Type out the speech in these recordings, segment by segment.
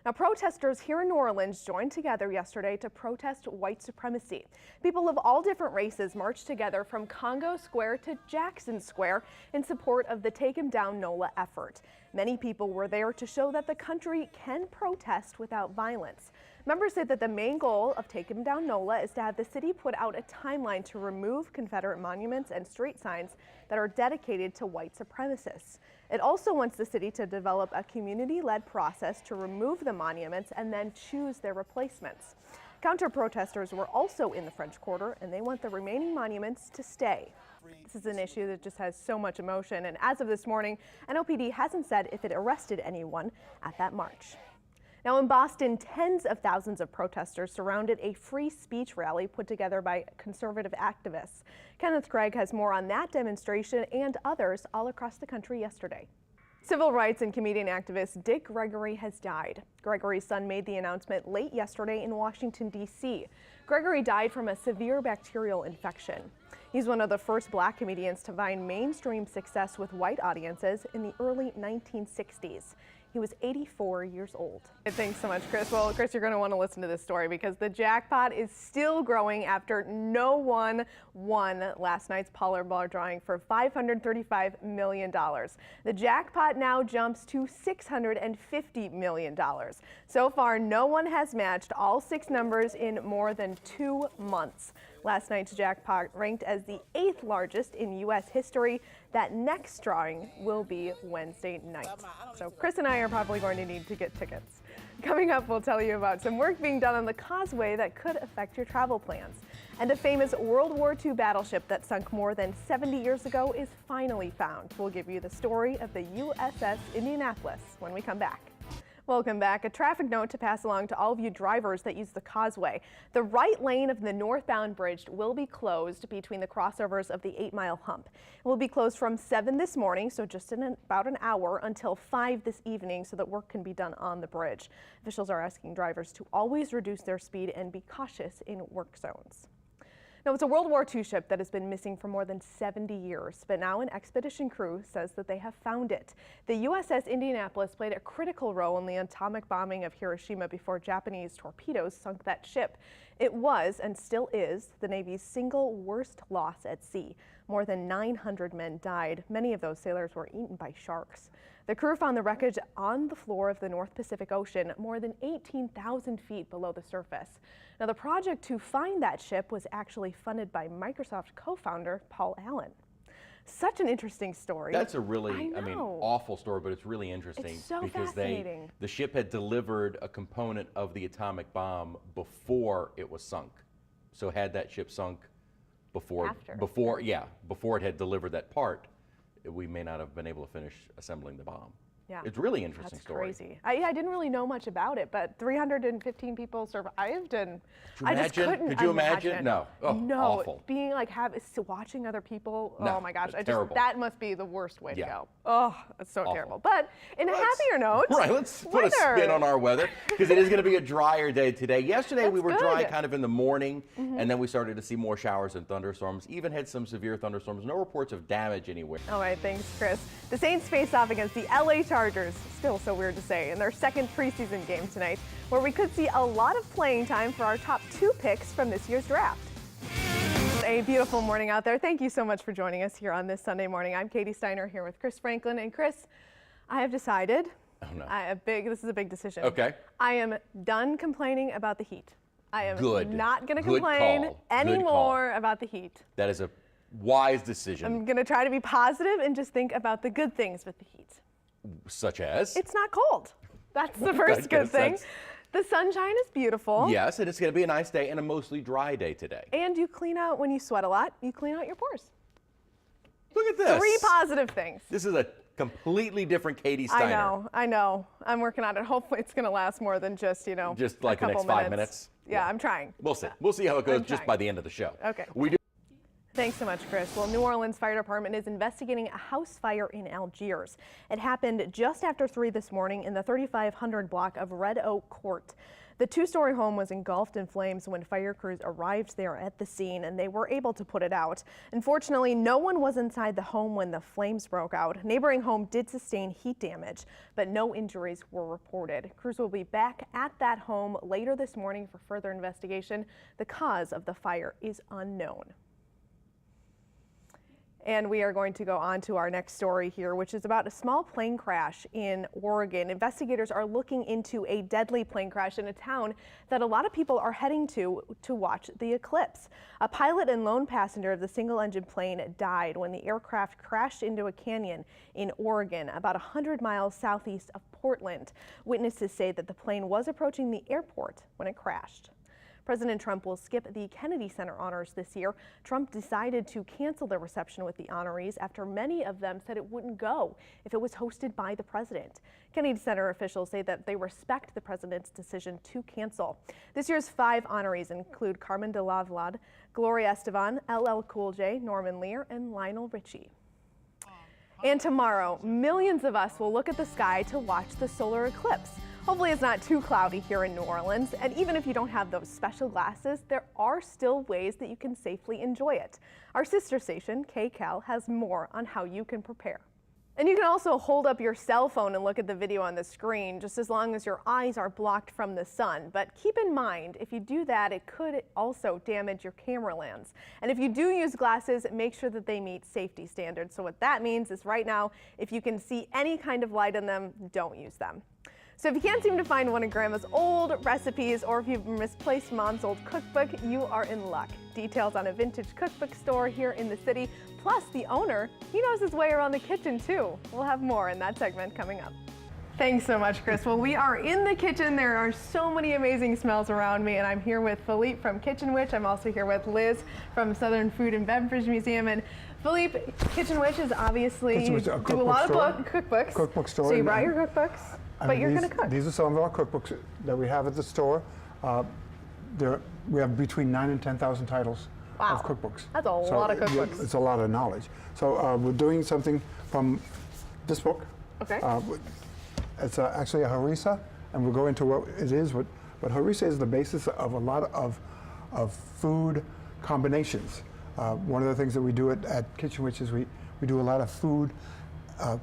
Now, protesters here in New Orleans joined together yesterday to protest white supremacy. People of all different races marched together from Congo Square to Jackson Square in support of the Take 'Em Down NOLA effort. Many people were there to show that the country can protest without violence. Members say that the main goal of Take 'Em Down NOLA is to have the city put out a timeline to remove Confederate monuments and street signs that are dedicated to white supremacists. It also wants the city to develop a community-led process to remove the monuments and then choose their replacements. Counter-protesters were also in the French Quarter, and they want the remaining monuments to stay. This is an issue that just has so much emotion, and as of this morning, NOPD hasn't said if it arrested anyone at that march. Now in Boston, tens of thousands of protesters surrounded a free speech rally put together by conservative activists. Kenneth Craig has more on that demonstration and others all across the country yesterday. Civil rights and comedian activist Dick Gregory has died. Gregory's son made the announcement late yesterday in Washington, D.C. Gregory died from a severe bacterial infection. He's one of the first black comedians to find mainstream success with white audiences in the early 1960s. He was 84 years old. Thanks so much, Chris. Well, Chris, you're going to want to listen to this story because the jackpot is still growing after no one won last night's Powerball drawing for $535 million. The jackpot now jumps to $650 million. So far, no one has matched all 6 numbers in more than 2 months. Last night's jackpot ranked as the 8th largest in U.S. history. That next drawing will be Wednesday night. So Chris and I are probably going to need to get tickets. Coming up, we'll tell you about some work being done on the causeway that could affect your travel plans. And a famous World War II battleship that sunk more than 70 years ago is finally found. We'll give you the story of the USS Indianapolis when we come back. Welcome back. A traffic note to pass along to all of you drivers that use the causeway. The right lane of the northbound bridge will be closed between the crossovers of the 8-mile hump. It will be closed from 7 this morning, so just in about an hour, until 5 this evening so that work can be done on the bridge. Officials are asking drivers to always reduce their speed and be cautious in work zones. Now, it's a World War II ship that has been missing for more than 70 years, but now an expedition crew says that they have found it. The USS Indianapolis played a critical role in the atomic bombing of Hiroshima before Japanese torpedoes sunk that ship. It was, and still is, the Navy's single worst loss at sea. More than 900 men died. Many of those sailors were eaten by sharks. The crew found the wreckage on the floor of the North Pacific Ocean, more than 18,000 feet below the surface. Now, the project to find that ship was actually funded by Microsoft co-founder Paul Allen. Such an interesting story. That's a really, I mean, awful story, but it's really interesting. It's so because fascinating. the ship had delivered a component of the atomic bomb before it was sunk. So had that ship sunk before it had delivered that part, we may not have been able to finish assembling the bomb. Yeah. It's really interesting story. That's crazy. I didn't really know much about it, but 315 people survived, and I just couldn't. Could you imagine? No. Oh, no. Awful. Being like watching other people. No, oh my gosh! That must be the worst way to go. Oh, it's so terrible. But in a happier note, right? Let's put a spin on our weather because it is going to be a drier day today. Yesterday we were dry kind of in the morning, and then we started to see more showers and thunderstorms. Even had some severe thunderstorms. No reports of damage anywhere. All right, thanks, Chris. The Saints face off against the LA Chargers. Still so weird to say, in their second preseason game tonight, where we could see a lot of playing time for our top 2 picks from this year's draft. A beautiful morning out there. Thank you so much for joining us here on this Sunday morning. I'm Katie Steiner here with Chris Franklin. And Chris, I have decided, this is a big decision. Okay. I am done complaining about the heat. I am not going to Good complain anymore about the heat. That is a wise decision. I'm going to try to be positive and just think about the good things with the heat. Such as? It's not cold. That's the first good thing. The sunshine is beautiful. Yes, and it's going to be a nice day and a mostly dry day today. And you clean out, when you sweat a lot, you clean out your pores. Look at this. 3 positive things. This is a completely different Katie Steiner. I know. I'm working on it. Hopefully it's going to last more than just, just like the next 5 minutes. Yeah, I'm trying. We'll see. We'll see how it goes just by the end of the show. Okay. Thanks so much, Chris. Well, New Orleans Fire Department is investigating a house fire in Algiers. It happened just after 3 this morning in the 3500 block of Red Oak Court. The two-story home was engulfed in flames when fire crews arrived there at the scene, and they were able to put it out. Unfortunately, no one was inside the home when the flames broke out. A neighboring home did sustain heat damage, but no injuries were reported. Crews will be back at that home later this morning for further investigation. The cause of the fire is unknown. And we are going to go on to our next story here, which is about a small plane crash in Oregon. Investigators are looking into a deadly plane crash in a town that a lot of people are heading to watch the eclipse. A pilot and lone passenger of the single-engine plane died when the aircraft crashed into a canyon in Oregon, about 100 miles southeast of Portland. Witnesses say that the plane was approaching the airport when it crashed. President Trump will skip the Kennedy Center honors this year. Trump decided to cancel the reception with the honorees after many of them said it wouldn't go if it was hosted by the president. Kennedy Center officials say that they respect the president's decision to cancel. This year's 5 honorees include Carmen de la Vlad, Gloria Estefan, LL Cool J, Norman Lear, and Lionel Richie. And tomorrow, millions of us will look at the sky to watch the solar eclipse. Hopefully it's not too cloudy here in New Orleans, and even if you don't have those special glasses, there are still ways that you can safely enjoy it. Our sister station, KCAL, has more on how you can prepare. And you can also hold up your cell phone and look at the video on the screen, just as long as your eyes are blocked from the sun. But keep in mind, if you do that, it could also damage your camera lens. And if you do use glasses, make sure that they meet safety standards. So what that means is right now, if you can see any kind of light in them, don't use them. So if you can't seem to find one of Grandma's old recipes, or if you've misplaced Mom's old cookbook, you are in luck. Details on a vintage cookbook store here in the city, plus the owner, he knows his way around the kitchen too. We'll have more in that segment coming up. Thanks so much, Chris. Well, we are in the kitchen. There are so many amazing smells around me, and I'm here with Philippe from Kitchen Witch. I'm also here with Liz from Southern Food and Beverage Museum. And Philippe, Kitchen Witch is obviously do a lot of cookbooks. Cookbook store. So you brought your cookbooks, but you're going to cook. These are some of our cookbooks that we have at the store. We have between 9,000 and 10,000 titles of cookbooks. That's a lot of cookbooks. It's a lot of knowledge. So we're doing something from this book. Okay. It's actually a harissa, and we'll go into what it is. But harissa is the basis of a lot of food combinations. One of the things that we do at Kitchen Witch is we do a lot of food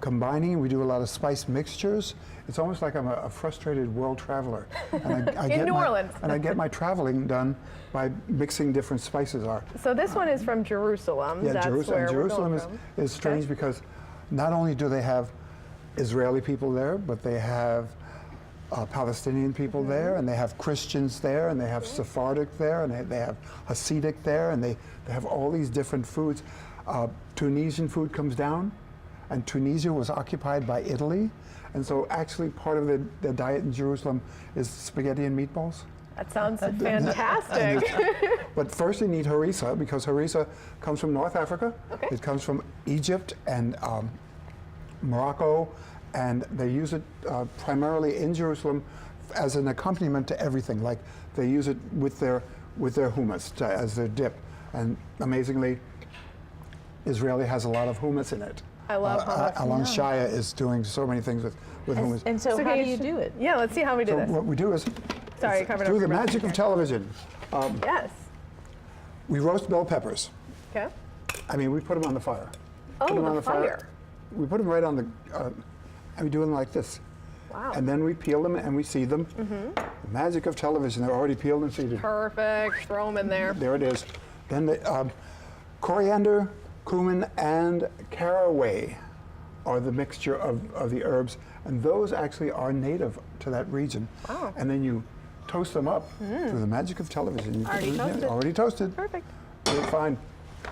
combining. We do a lot of spice mixtures. It's almost like I'm a frustrated world traveler. And I in New Orleans. And I get my traveling done by mixing different spices. So this one is from Jerusalem. Yeah, That's where Jerusalem is strange because not only do they have Israeli people there, but they have Palestinian people there, and they have Christians there, and they have Sephardic there, and they have Hasidic there, and they have all these different foods. Tunisian food comes down, and Tunisia was occupied by Italy, and so actually part of the diet in Jerusalem is spaghetti and meatballs. That sounds fantastic. But first you need harissa, because harissa comes from North Africa. Okay. It comes from Egypt and Morocco, and they use it primarily in Jerusalem as an accompaniment to everything. Like they use it with their hummus as their dip, and amazingly, Israeli has a lot of hummus in it. I love hummus. Alon Shaya is doing so many things with hummus. And so how do you do it? Yeah, let's see how we do this. What we do is, through the magic of television, yes, we roast bell peppers. Okay. I mean, we put them on the fire. Oh, the fire. We put them right on the, and we do them like this. Wow. And then we peel them and we seed them. The magic of television, they're already peeled and seeded. Perfect, throw them in there. There it is. Then the coriander, cumin, and caraway are the mixture of the herbs, and those actually are native to that region. Wow. And then you toast them up through the magic of television. You Already toasted. Already toasted. Perfect. They're fine.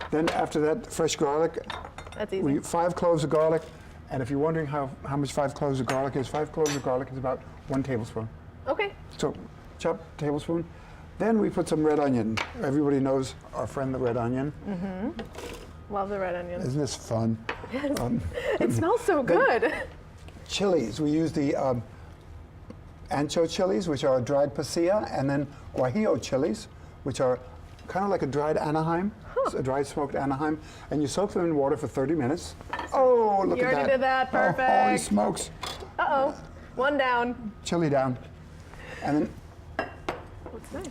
Then after that, fresh garlic. That's easy. 5 cloves of garlic, and if you're wondering how much 5 cloves of garlic is, 5 cloves of garlic is about 1 tablespoon. Okay. So, chop tablespoon. Then we put some red onion. Everybody knows our friend the red onion. Love the red onion. Isn't this fun? Yes. It smells so good. Chilies. We use the ancho chilies, which are dried pasilla, and then guajillo chilies, which are kind of like a dried Anaheim, a dried smoked Anaheim, and you soak them in water for 30 minutes. Oh, look at that. You already did that, perfect. Oh, holy smokes. Uh-oh, one down. Chili down. And then What's next?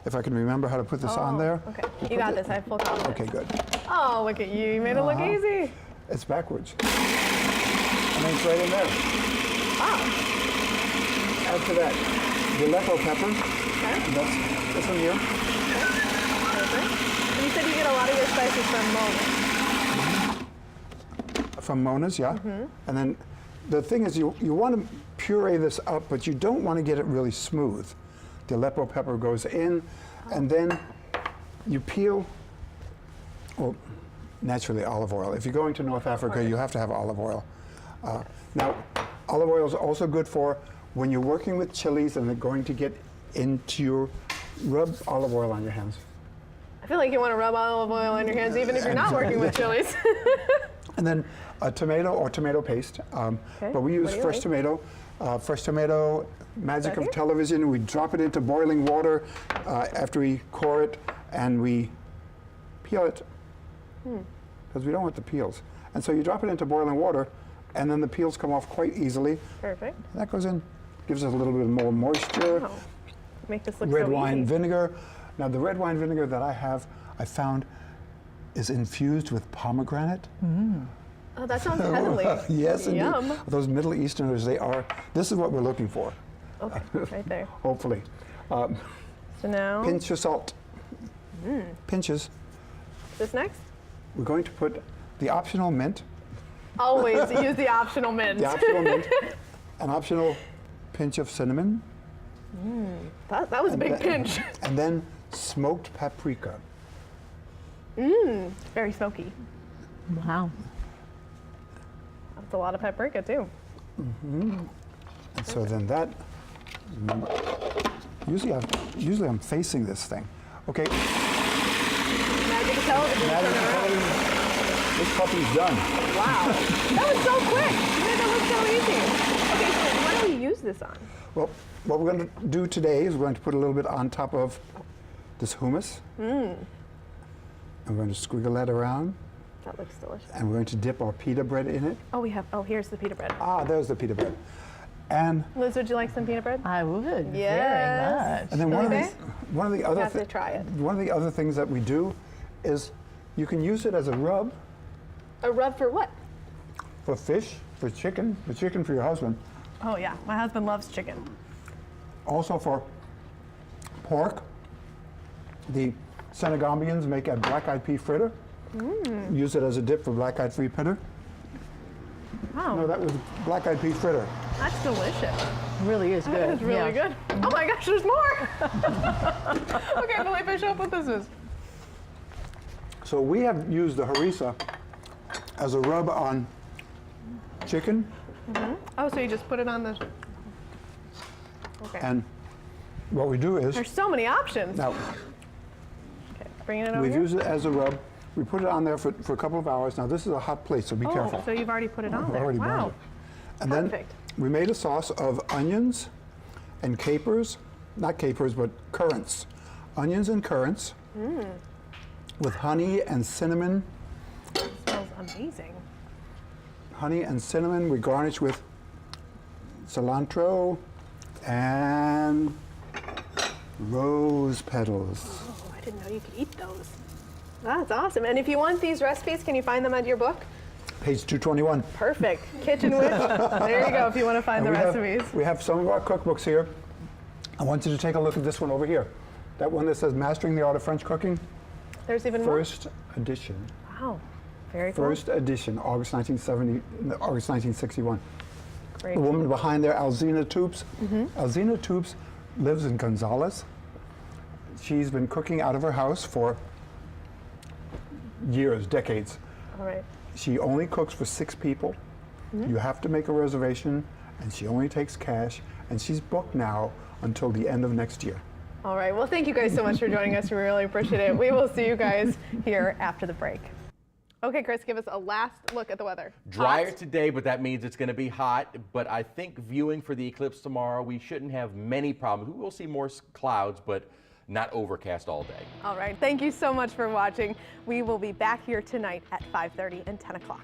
If I can remember how to put this on there. Okay, you got this. I have full confidence. Okay, good. Oh, look at you. You made it look easy. It's backwards. And then it's right in there. Wow. Add to that the Aleppo pepper. Okay. And that's this one here. Okay. Perfect. And you said you get a lot of your spices from Mona's. From Mona's, yeah. And then the thing is, you want to puree this up, but you don't want to get it really smooth. The Aleppo pepper goes in, and then you peel, well, naturally olive oil. If you're going to North Africa, you have to have olive oil. Now, olive oil is also good for when you're working with chilies and they're going to get into your, rub olive oil on your hands. I feel like you want to rub olive oil on your hands even if you're not working with chilies. And then a tomato or tomato paste. But we use fresh tomato. Fresh tomato, magic of television. We drop it into boiling water after we core it, and we peel it because we don't want the peels. And so you drop it into boiling water, and then the peels come off quite easily. Perfect. And that goes in, gives us a little bit more moisture. Wow. Make this look Red so wine easy. vinegar. Now the red wine vinegar that I found is infused with pomegranate. Oh, that sounds heavenly. Yes, indeed. Yum. Those Middle Easterners, this is what we're looking for, Okay, right there. hopefully. So now, Pinch of salt. Pinches. this next? We're going to put the optional mint, Always use the optional mint. the optional mint, an optional pinch of cinnamon, That was a big pinch. and then smoked paprika. Very smoky. Wow. That's a lot of paprika too. And so then that, remember, usually I'm facing this thing. Okay, Magic of television. now Turn it around. this puppy's done. Wow, that was so quick. You made that look so easy. Okay, so what do we use this on? Well, what we're going to do today is we're going to put a little bit on top of this hummus. And we're going to squiggle that around, That looks delicious. and we're going to dip our pita bread in it. Oh, here's the pita bread. Ah, there's the pita bread. And Liz, would you like some pita bread? I would Yes. very much. and then one of the other have to try it. one of the other things that we do is you can use it as a rub A rub for what? for fish, for chicken for your husband, Oh yeah, my husband loves chicken. also for pork. The Senegambia make a black-eyed pea fritter. Use it as a dip for black-eyed pea fritter. Wow, No, that was black-eyed pea fritter. that's delicious. Really is good. That is really Yeah. good. Oh my gosh, there's more. Okay, Felipe, show up what this is. So we have used the harissa as a rub on chicken, Oh, so you just put it on the. Okay. and what we do is There's so many options. now Okay, bringing it over we've here. used it as a rub. We put it on there for a couple of hours. Now this is a hot plate, so be careful. So you've already put it on I've there. already burned Wow. it. And then Perfect. we made a sauce of onions and capers, not capers, but currants. Onions and currants with honey and cinnamon. It smells amazing. Honey and cinnamon. We garnish with cilantro and rose petals. Oh, I didn't know you could eat those. That's awesome. And if you want these recipes, can you find them at your book? Page 221. Perfect. Kitchen Witch. There you go if you want to find And the recipes. we have some of our cookbooks here. I want you to take a look at this one over here. That one that says Mastering the Art of French Cooking, There's even more. first edition. Wow. Very cool. First edition, August 1961. Great. The woman behind there, Alzina Toops. Alzina Toops lives in Gonzales. She's been cooking out of her house for years, decades. All right. She only cooks for 6 people. You have to make a reservation, and she only takes cash, and she's booked now until the end of next year. All right. Well, thank you guys so much for joining us. We really appreciate it. We will see you guys here after the break. Okay, Chris, give us a last look at the weather. Drier Hot? today, but that means it's going to be hot. But I think viewing for the eclipse tomorrow, we shouldn't have many problems. We will see more clouds, but not overcast all day. All right. Thank you so much for watching. We will be back here tonight at 5:30 and 10 o'clock.